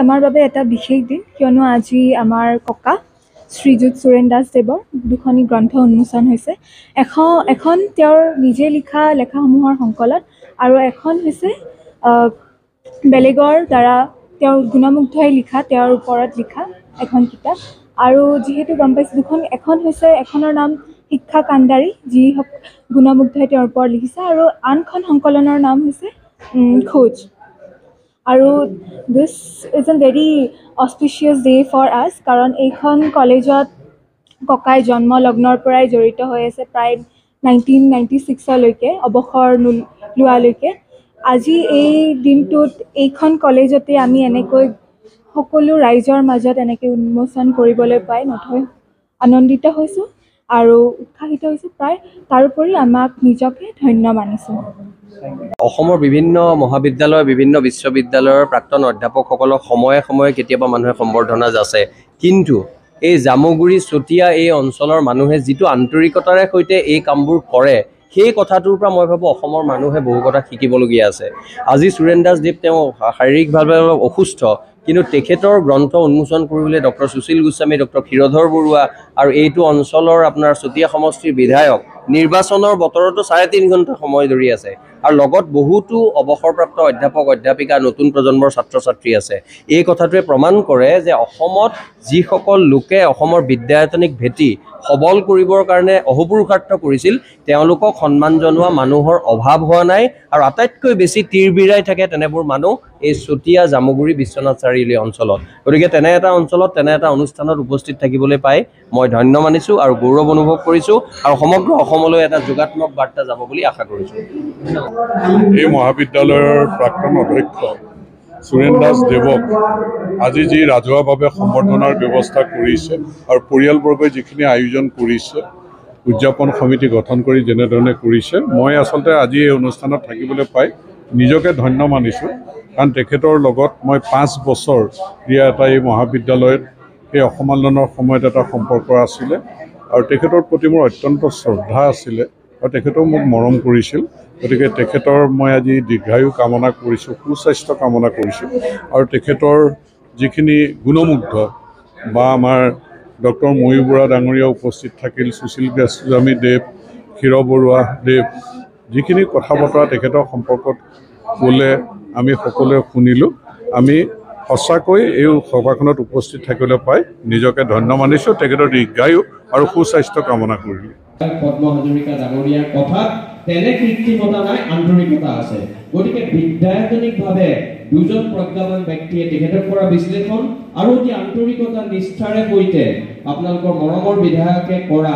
আমাৰ বাবে এটা বিশেষ দিন, কিয়নো আজি আমাৰ ককা শ্ৰীযুত সুৰেন দাসদেৱৰ দুখনি গ্ৰন্থ উন্মোচন হৈছে। এখন তেওঁৰ নিজে লিখা লেখাসমূহৰ সংকলন আৰু এখন হৈছে বেলেগৰ দ্বাৰা তেওঁৰ গুণমুগ্ধই লিখা, তেওঁৰ ওপৰত লিখা এখন কিতাপ। আৰু যিহেতু গম পাইছোঁ এখনৰ নাম শিক্ষা কাণ্ডাৰী, যি গুণমুগ্ধই তেওঁৰ ওপৰত লিখিছে, আৰু আনখন সংকলনৰ নাম হৈছে খোজ। আৰু this is a very auspicious day for us, কাৰণ এইখন কলেজত ককাই জন্ম লগ্নৰ পৰাই জড়িত হৈ আছে, প্ৰায় 1996লৈকে অৱসৰ লোৱালৈকে। আজি এই দিনটোত এইখন কলেজতে আমি এনেকৈ সকলো ৰাইজৰ মাজত এনেকৈ উন্মোচন কৰিবলৈ পাই নথৈ আনন্দিত হৈছোঁ আৰু উৎসাহিত হৈছোঁ প্ৰায়। তাৰোপৰি আমাক নিজকে ধন্য মানিছোঁ। অসমৰ বিভিন্ন মহাবিদ্যালয়, বিভিন্ন বিশ্ববিদ্যালয়ৰ প্ৰাক্তন অধ্যাপকসকলক সময়ে সময়ে কেতিয়াবা মানুহে সম্বৰ্ধনা যাচে, কিন্তু এই জামুগুৰি চতিয়া এই অঞ্চলৰ মানুহে যিটো আন্তৰিকতাৰে সৈতে এই কামবোৰ কৰে, সেই কথাটোৰ পৰা মই ভাবোঁ অসমৰ মানুহে বহু কথা শিকিবলগীয়া আছে। আজি সুৰেন দাসদেৱ তেওঁ শাৰীৰিকভাৱে অলপ অসুস্থ, কিন্তু তেখেতৰ গ্ৰন্থ উন্মোচন কৰিবলৈ ডক্টৰ সুশীল গোস্বামী, ডক্টৰ ক্ষীৰধৰ বৰুৱা আৰু এইটো অঞ্চলৰ আপোনাৰ চতিয়া সমষ্টিৰ বিধায়ক নিৰ্বাচনৰ বতৰতো 3.5 ঘণ্টা সময় ধৰি আছে, আৰু লগত বহুতো অৱসৰপ্ৰাপ্ত অধ্যাপক অধ্যাপিকা, নতুন প্ৰজন্মৰ ছাত্ৰ ছাত্ৰী আছে। এই কথাটোৱে প্ৰমাণ কৰে যে অসমত যিসকল লোকে অসমৰ বিদ্যায়তনিক ভেটি সবল কৰিবৰ কাৰণে অহোপুৰুষাৰ্থ কৰিছিল, তেওঁলোকক সন্মান জনোৱা মানুহৰ অভাৱ হোৱা নাই, আৰু আটাইতকৈ বেছি তীৰ বিৰাই থাকে তেনেবোৰ মানুহ এই চতিয়া জামুগুৰি বিশ্বনাথ চাৰিআলি অঞ্চলত। গতিকে তেনে এটা অঞ্চলত তেনে এটা অনুষ্ঠানত উপস্থিত থাকিবলৈ পাই মই ধন্য মানিছোঁ আৰু গৌৰৱ অনুভৱ কৰিছোঁ, আৰু সমগ্ৰ অসমলৈ এটা যোগাত্মক বাৰ্তা যাব বুলি আশা কৰিছোঁ। এই মহাবিদ্যালয়ৰ প্ৰাক্তন অধ্যক্ষ সুৰেন দাসদেৱক আজি যি ৰাজহুৱাভাৱে সম্বৰ্ধনাৰ ব্যৱস্থা কৰিছে আৰু পৰিয়ালবৰ্গই যিখিনি আয়োজন কৰিছে, উদযাপন সমিতি গঠন কৰি যেনেধৰণে কৰিছে, মই আচলতে আজি এই অনুষ্ঠানত থাকিবলৈ পাই নিজকে ধন্য মানিছোঁ। কাৰণ তেখেতৰ লগত মই 5 বছৰ এটা এই মহাবিদ্যালয়ত সেই অসমালনৰ সময়ত এটা সম্পৰ্ক আছিলে, আৰু তেখেতৰ প্ৰতি মোৰ অত্যন্ত শ্ৰদ্ধা আছিলে, আৰু তেখেতেও মোক মৰম কৰিছিল। গতিকে তেখেতৰ মই আজি দীৰ্ঘায়ু কামনা কৰিছোঁ, সুস্বাস্থ্য কামনা কৰিছোঁ, আৰু তেখেতৰ যিখিনি গুণমুগ্ধ বা আমাৰ ডক্টৰ ময়ূৰ বৰুৱা ডাঙৰীয়া উপস্থিত থাকিল, সুশীল গোস্বামী দেৱ, ক্ষীৰ বৰুৱা দেৱ, যিখিনি কথা বতৰা তেখেতৰ সম্পৰ্কত ক'লে আমি সকলোৱে শুনিলোঁ। আমি সঁচাকৈ এই সভাখনত উপস্থিত থাকিবলৈ পাই নিজকে ধন্য মানিছোঁ, তেখেতৰ দীৰ্ঘায়ু আৰু সুস্বাস্থ্য কামনা কৰিলোঁ। পদ্ম হাজৰিকা ডাঙৰীয়াৰ কথাত তেনে কৃত্ৰিমতা নাই, আন্তৰিকতা আছে। গতিকে বিদ্যায়তনিকভাৱে দুজন প্ৰজ্ঞাৱান ব্যক্তিয়ে তেখেতৰ পৰা বিশ্লেষণ আৰু অতি আন্তৰিকতা নিষ্ঠাৰে সৈতে আপোনালোকৰ মৰমৰ বিধায়কে কৰা